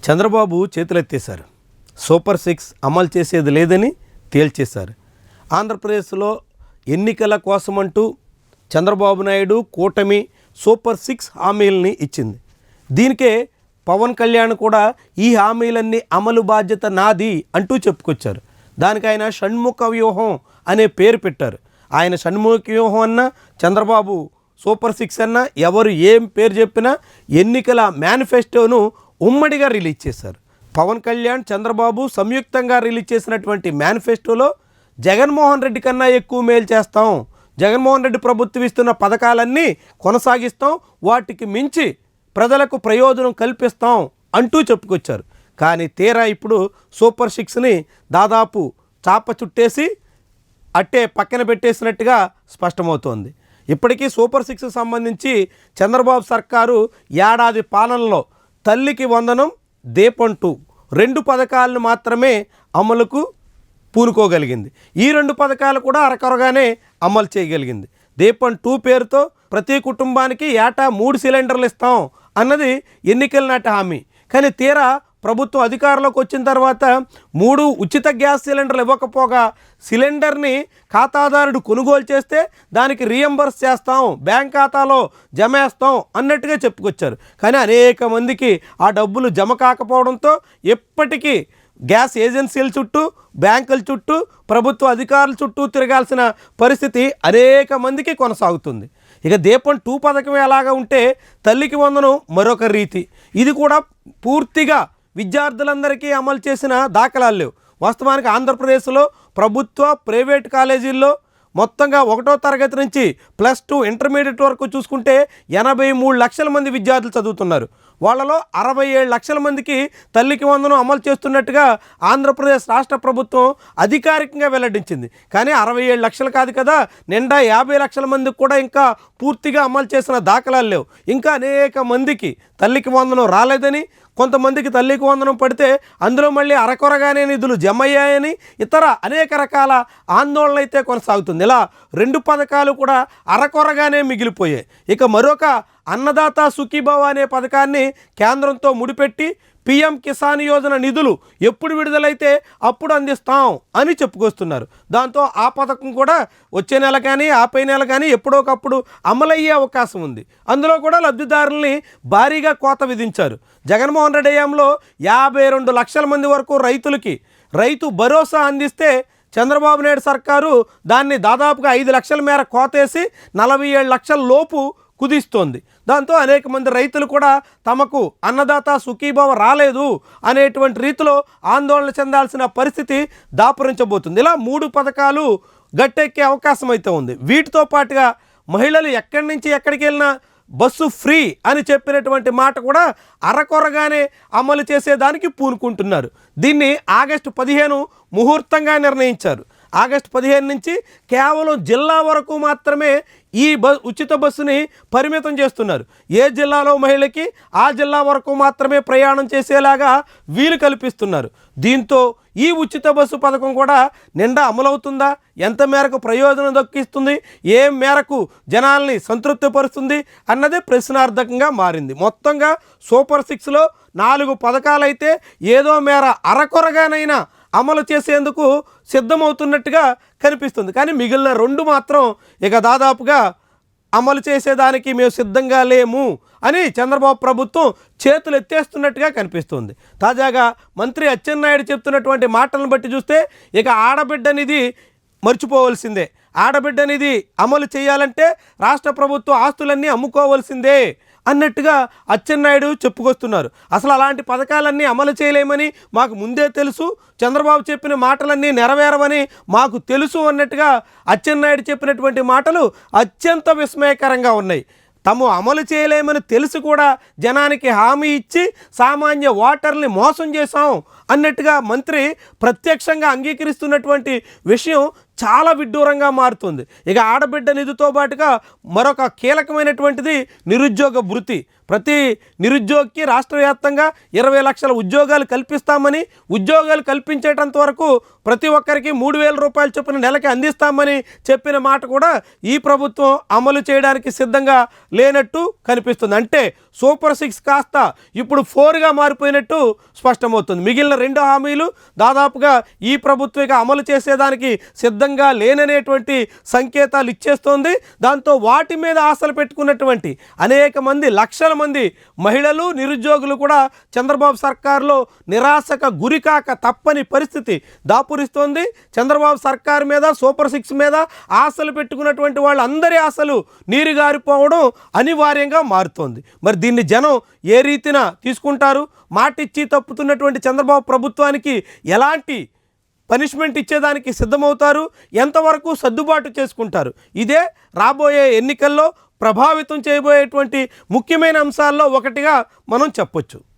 Chandrababu చేతులెత్తేశారు. Super 6 అమలు చేసేది లేదని తేల్చేశారు. ఆంధ్రప్రదేశ్లో ఎన్నికల కోసమంటూ చంద్రబాబు నాయుడు కూటమి సూపర్ 6 హామీలని ఇచ్చింది. దీనికే పవన్ కళ్యాణ్ కూడా ఈ హామీలన్నీ అమలు బాధ్యత నాది అంటూ చెప్పుకొచ్చారు. దానికి ఆయన షణ్ముఖ వ్యూహం అనే పేరు పెట్టారు. ఆయన షణ్ముఖ వ్యూహం అన్నా, చంద్రబాబు సూపర్ 6 అన్నా, ఎవరు ఏం పేరు చెప్పినా ఎన్నికల మేనిఫెస్టోను ఉమ్మడిగా రిలీజ్ చేశారు. పవన్ కళ్యాణ్, చంద్రబాబు సంయుక్తంగా రిలీజ్ చేసినటువంటి మేనిఫెస్టోలో జగన్మోహన్ రెడ్డి కన్నా ఎక్కువ మేలు చేస్తాం, జగన్మోహన్ రెడ్డి ప్రభుత్వం ఇస్తున్న పథకాలన్నీ కొనసాగిస్తాం, వాటికి మించి ప్రజలకు ప్రయోజనం కల్పిస్తాం అంటూ చెప్పుకొచ్చారు. కానీ తీరా ఇప్పుడు సూపర్ 6ని దాదాపు చాప చుట్టేసి అట్టే పక్కన పెట్టేసినట్టుగా స్పష్టమవుతోంది. ఇప్పటికీ సూపర్ 6కి సంబంధించి చంద్రబాబు సర్కారు ఏడాది పాలనలో తల్లికి వందనం, దీపం 2 2 పథకాలను మాత్రమే అమలుకు పూనుకోగలిగింది. ఈ 2 పథకాలు కూడా అరకొరగానే అమలు చేయగలిగింది. దీపం 2 పేరుతో ప్రతి కుటుంబానికి ఏటా 3 సిలిండర్లు ఇస్తాం అన్నది ఎన్నికల నాటి హామీ. కానీ తీరా ప్రభుత్వం అధికారంలోకి వచ్చిన తర్వాత 3 ఉచిత గ్యాస్ సిలిండర్లు ఇవ్వకపోగా సిలిండర్ని ఖాతాదారుడు కొనుగోలు చేస్తే దానికి రీఎంబర్స్ చేస్తాం, బ్యాంక్ ఖాతాలో జమేస్తాం అన్నట్టుగా చెప్పుకొచ్చారు. కానీ అనేక మందికి ఆ డబ్బులు జమ కాకపోవడంతో ఎప్పటికీ గ్యాస్ ఏజెన్సీల చుట్టూ, బ్యాంకుల చుట్టూ, ప్రభుత్వ అధికారుల చుట్టూ తిరగాల్సిన పరిస్థితి అనేక మందికి కొనసాగుతుంది. ఇక దీపం 2 పథకం ఎలాగా ఉంటే తల్లికి వందనం మరొక రీతి. ఇది కూడా పూర్తిగా విద్యార్థులందరికీ అమలు చేసిన దాఖలాలు లేవు. వాస్తవానికి ఆంధ్రప్రదేశ్లో ప్రభుత్వ, ప్రైవేట్ కాలేజీల్లో మొత్తంగా 1వ తరగతి నుంచి +2 ఇంటర్మీడియట్ వరకు చూసుకుంటే 83 లక్షల మంది విద్యార్థులు చదువుతున్నారు. వాళ్ళలో 67 లక్షల మందికి తల్లికి వందనం అమలు చేస్తున్నట్టుగా ఆంధ్రప్రదేశ్ రాష్ట్ర ప్రభుత్వం అధికారికంగా వెల్లడించింది. కానీ 67 లక్షలు కాదు కదా, నిండా 50 లక్షల మందికి కూడా ఇంకా పూర్తిగా అమలు చేసిన దాఖలాలు లేవు. ఇంకా అనేక మందికి తల్లికి వందనం రాలేదని, కొంతమందికి తల్లికి వందనం పడితే అందులో మళ్ళీ అరకొరగానే నిధులు జమ అయ్యాయని, ఇతర అనేక రకాల ఆందోళన అయితే కొనసాగుతుంది. ఇలా 2 పథకాలు కూడా అరకొరగానే మిగిలిపోయాయి. ఇక మరొక అన్నదాత సుఖీభవ అనే పథకాన్ని కేంద్రంతో ముడిపెట్టి పిఎం కిసాన్ యోజన నిధులు ఎప్పుడు విడుదలైతే అప్పుడు అందిస్తాం అని చెప్పుకొస్తున్నారు. దాంతో ఆ పథకం కూడా వచ్చే నెల కానీ ఆపై నెల కానీ ఎప్పుడోకప్పుడు అమలయ్యే అవకాశం ఉంది. అందులో కూడా లబ్ధిదారుల్ని భారీగా కోత విధించారు. జగన్మోహన్ రెడ్డి హయాంలో 52 లక్షల మంది వరకు రైతులకి రైతు భరోసా అందిస్తే చంద్రబాబు నాయుడు సర్కారు దాన్ని దాదాపుగా 5 లక్షల మేర కోతేసి 47 లక్షల లోపు కుదిస్తోంది. దాంతో అనేక మంది రైతులు కూడా తమకు అన్నదాత సుఖీభవ రాలేదు అనేటువంటి రీతిలో ఆందోళన చెందాల్సిన పరిస్థితి దాపురించబోతుంది. ఇలా 3 పథకాలు గట్టెక్కే అవకాశం అయితే ఉంది. వీటితో పాటుగా మహిళలు ఎక్కడి నుంచి ఎక్కడికి వెళ్ళినా బస్సు ఫ్రీ అని చెప్పినటువంటి మాట కూడా అరకొరగానే అమలు చేసేదానికి పూనుకుంటున్నారు. దీన్ని ఆగస్టు 15 ముహూర్తంగా నిర్ణయించారు. ఆగస్టు 15 నుంచి కేవలం జిల్లా వరకు మాత్రమే ఈ ఉచిత బస్సుని పరిమితం చేస్తున్నారు. ఏ జిల్లాలో మహిళకి ఆ జిల్లా వరకు మాత్రమే ప్రయాణం చేసేలాగా వీలు కల్పిస్తున్నారు. దీంతో ఈ ఉచిత బస్సు పథకం కూడా నిండా అమలవుతుందా, ఎంత మేరకు ప్రయోజనం దక్కిస్తుంది, ఏ మేరకు జనాల్ని సంతృప్తిపరుస్తుంది అన్నదే ప్రశ్నార్థకంగా మారింది. మొత్తంగా సూపర్ 6లో 4 పథకాలైతే ఏదో మేర అరకొరగానైనా అమలు చేసేందుకు సిద్ధమవుతున్నట్టుగా కనిపిస్తుంది. కానీ మిగిలిన 2 మాత్రం ఇక దాదాపుగా అమలు చేసేదానికి మేము సిద్ధంగా లేము అని చంద్రబాబు ప్రభుత్వం చేతులు ఎత్తేస్తున్నట్టుగా కనిపిస్తుంది. తాజాగా మంత్రి అచ్చెన్నాయుడు చెప్తున్నటువంటి మాటలను బట్టి చూస్తే ఇక ఆడబిడ్డనిది మర్చిపోవలసిందే, ఆడబిడ్డనిది అమలు చేయాలంటే రాష్ట్ర ప్రభుత్వ ఆస్తులన్నీ అమ్ముకోవాల్సిందే అన్నట్టుగా అచ్చెన్నాయుడు చెప్పుకొస్తున్నారు. అసలు అలాంటి పథకాలన్నీ అమలు చేయలేమని మాకు ముందే తెలుసు, చంద్రబాబు చెప్పిన మాటలన్నీ నెరవేరవని మాకు తెలుసు అన్నట్టుగా అచ్చెన్నాయుడు చెప్పినటువంటి మాటలు అత్యంత విస్మయకరంగా ఉన్నాయి. తాము అమలు చేయలేమని తెలిసి కూడా జనానికి హామీ ఇచ్చి సామాన్య ఓటర్ని మోసం చేశాం అన్నట్టుగా మంత్రి ప్రత్యక్షంగా అంగీకరిస్తున్నటువంటి విషయం చాలా విడ్డూరంగా మారుతుంది. ఇక ఆడబిడ్డ నిధితో పాటుగా మరొక కీలకమైనటువంటిది నిరుద్యోగ భృతి. ప్రతి నిరుద్యోగికి రాష్ట్ర వ్యాప్తంగా 20 లక్షల ఉద్యోగాలు కల్పిస్తామని, ఉద్యోగాలు కల్పించేటంత వరకు ప్రతి ఒక్కరికి 3,000 రూపాయల చొప్పున నెలకి అందిస్తామని చెప్పిన మాట కూడా ఈ ప్రభుత్వం అమలు చేయడానికి సిద్ధంగా లేనట్టు కనిపిస్తుంది. అంటే సూపర్ 6 కాస్త ఇప్పుడు 4గా మారిపోయినట్టు స్పష్టమవుతుంది. మిగిలిన 2 హామీలు దాదాపుగా ఈ ప్రభుత్వం అమలు చేసేదానికి సిద్ధంగా లేననేటువంటి సంకేతాలు ఇచ్చేస్తోంది. దాంతో వాటి మీద ఆశలు పెట్టుకున్నటువంటి అనేక మంది, లక్షల మంది మహిళలు, నిరుద్యోగులు కూడా చంద్రబాబు సర్కారులో నిరాశకు గురికాక తప్పని పరిస్థితి దాపురిస్తోంది. చంద్రబాబు సర్కారు మీద, సూపర్ 6 మీద ఆశలు పెట్టుకున్నటువంటి వాళ్ళందరి ఆశలు నీరుగారిపోవడం అనివార్యంగా మారుతోంది. మరి దీన్ని జనం ఏ రీతిన తీసుకుంటారు? మాటిచ్చి తప్పుతున్నటువంటి చంద్రబాబు ప్రభుత్వానికి ఎలాంటి పనిష్మెంట్ ఇచ్చేదానికి సిద్ధమవుతారు? ఎంతవరకు సర్దుబాటు చేసుకుంటారు? ఇదే రాబోయే ఎన్నికల్లో ప్రభావితం చేయబోయేటువంటి ముఖ్యమైన అంశాల్లో ఒకటిగా మనం చెప్పొచ్చు.